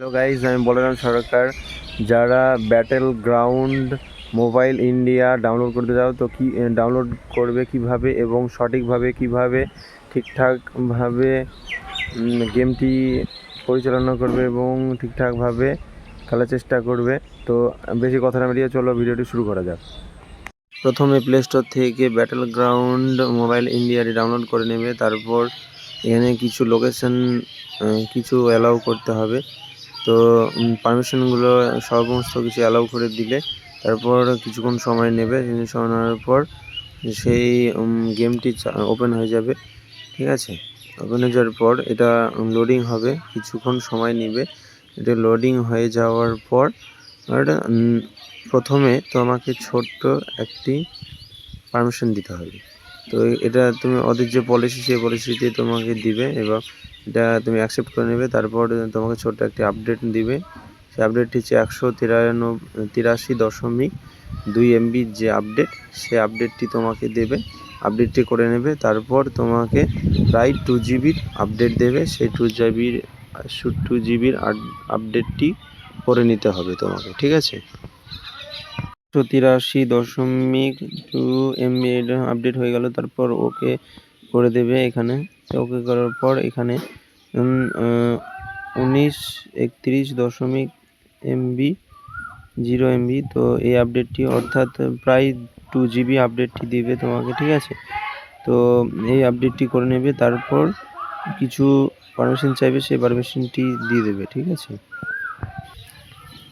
Hello guys, আমি বলরাম সরকার। যারা battle ground mobile India download করতে চাও তো কি ডাউনলোড করবে কিভাবে এবং সঠিকভাবে কিভাবে ঠিকঠাকভাবে গেমটি পরিচালনা করবে এবং ঠিকঠাকভাবে খেলার চেষ্টা করবে। তো বেশি কথা না বেরিয়ে চলো ভিডিওটি শুরু করা যাক। প্রথমে প্লে স্টোর থেকে ব্যাটেল গ্রাউন্ড মোবাইল ইন্ডিয়াটি ডাউনলোড করে নেবে। তারপর এখানে কিছু লোকেশন কিছু অ্যালাউ করতে হবে। তো পারমিশনগুলো সমস্ত কিছু অ্যালাউ করে দিলে তারপর কিছুক্ষণ সময় নেবে। সময় নেওয়ার পর সেই গেমটি ওপেন হয়ে যাবে। ঠিক আছে, ওপেন হয়ে যাওয়ার পর এটা লোডিং হবে, কিছুক্ষণ সময় নেবে। এটা লোডিং হয়ে যাওয়ার পর প্রথমে তোমাকে ছোট্ট একটি পারমিশন দিতে হবে। তো এটা তুমি ওদের যে পলিসি সেই পলিসিতে তোমাকে দিবে এবং এটা তুমি অ্যাকসেপ্ট করে নেবে। তারপর তোমাকে ছোট্ট একটি আপডেট দিবে। সেই আপডেটটি হচ্ছে 183.2 MB যে আপডেট, সেই আপডেটটি তোমাকে দেবে। আপডেটটি করে নেবে। তারপর তোমাকে প্রায় 2 GB আপডেট দেবে। সেই 2 GB আপডেটটি করে নিতে হবে তোমাকে। ঠিক আছে, 183.2 MB আপডেট হয়ে গেল। তারপর ওকে করে দেবে। এখানে ওকে করার পর এখানে 1931.0 MB তো এই আপডেটটি অর্থাৎ প্রায় 2 GB আপডেটটি দেবে তোমাকে। ঠিক আছে, তো এই আপডেটটি করে নেবে। তারপর কিছু পারমিশন চাইবে, সেই পারমিশনটি দিয়ে দেবে। ঠিক আছে,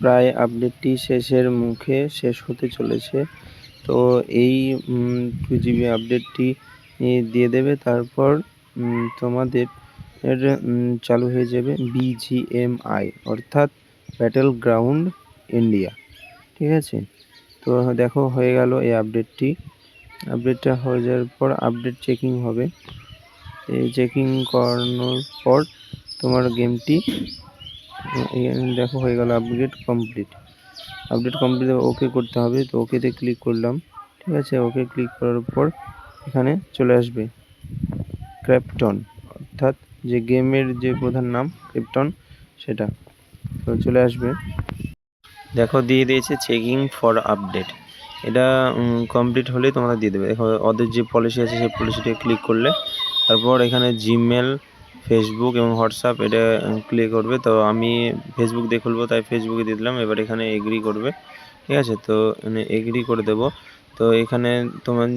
প্রায় আপডেটটি শেষের মুখে শেষ হতে চলেছে। তো এই 2 GB আপডেটটি দিয়ে দেবে। তারপর তোমাদের চালু হয়ে যাবে BGMI অর্থাৎ ব্যাটেল গ্রাউন্ড ইন্ডিয়া। ঠিক আছে, তো দেখো হয়ে গেল এই আপডেটটা হয়ে যাওয়ার পর আপডেট চেকিং হবে। এই চেকিং করানোর পর তোমার গেমটি দেখো হয়ে গেল আপডেট কমপ্লিট। ওকে করতে হবে। তো ওকেতে ক্লিক করলাম। ঠিক আছে, ওকে ক্লিক করার পর এখানে চলে আসবে ক্রিপ্টন, অর্থাৎ যে গেমের যে প্রধান নাম ক্রিপ্টন, সেটা তো চলে আসবে। দেখো দিয়ে দিয়েছে চেকিং ফর আপডেট। এটা কমপ্লিট হলেই তোমাদের দিয়ে দেবে। দেখো ওদের যে পলিসি আছে সেই পলিসিটা ক্লিক করলে তারপর এখানে জিমেল, ফেসবুক এবং হোয়াটসঅ্যাপ এটা ক্লিক করবে। তো আমি ফেসবুক দিয়ে খুলবো, তাই ফেসবুকে দিয়ে দিলাম। এবার এখানে এগ্রি করবে। ঠিক আছে, তো এগ্রি করে দেবো। তো এখানে তোমার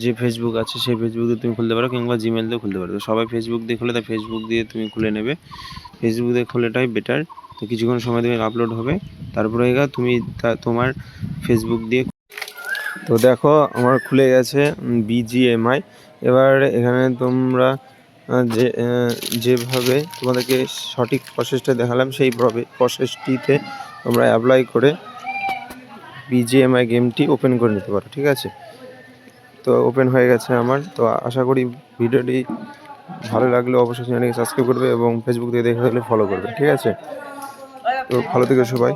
যে ফেসবুক আছে সেই ফেসবুক দিয়ে তুমি খুলতে পারো কিংবা জিমেল দিয়ে খুলতে পারো। তো সবাই ফেসবুক দিয়ে খুলে, তাই ফেসবুক দিয়ে তুমি খুলে নেবে। ফেসবুক দিয়ে খুলেটাই বেটার। তো কিছুক্ষণ সময় তুমি আপলোড হবে, তারপরে তুমি তোমার ফেসবুক দিয়ে। তো দেখো আমার খুলে গেছে BGMI। এবার এখানে তোমরা যেভাবে তোমাদেরকে সঠিক প্রসেসটা দেখালাম সেই প্রসেসটিতে তোমরা অ্যাপ্লাই করে BGMI গেমটি ওপেন করে নিতে পারো। ঠিক আছে, তো ওপেন হয়ে গেছে আমার। তো আশা করি ভিডিওটি ভালো লাগলে অবশ্যই চ্যানেলকে সাবস্ক্রাইব করবে এবং ফেসবুক থেকে দেখে থাকলে ফলো করবে। ঠিক আছে, তো ভালো থেকো সবাই।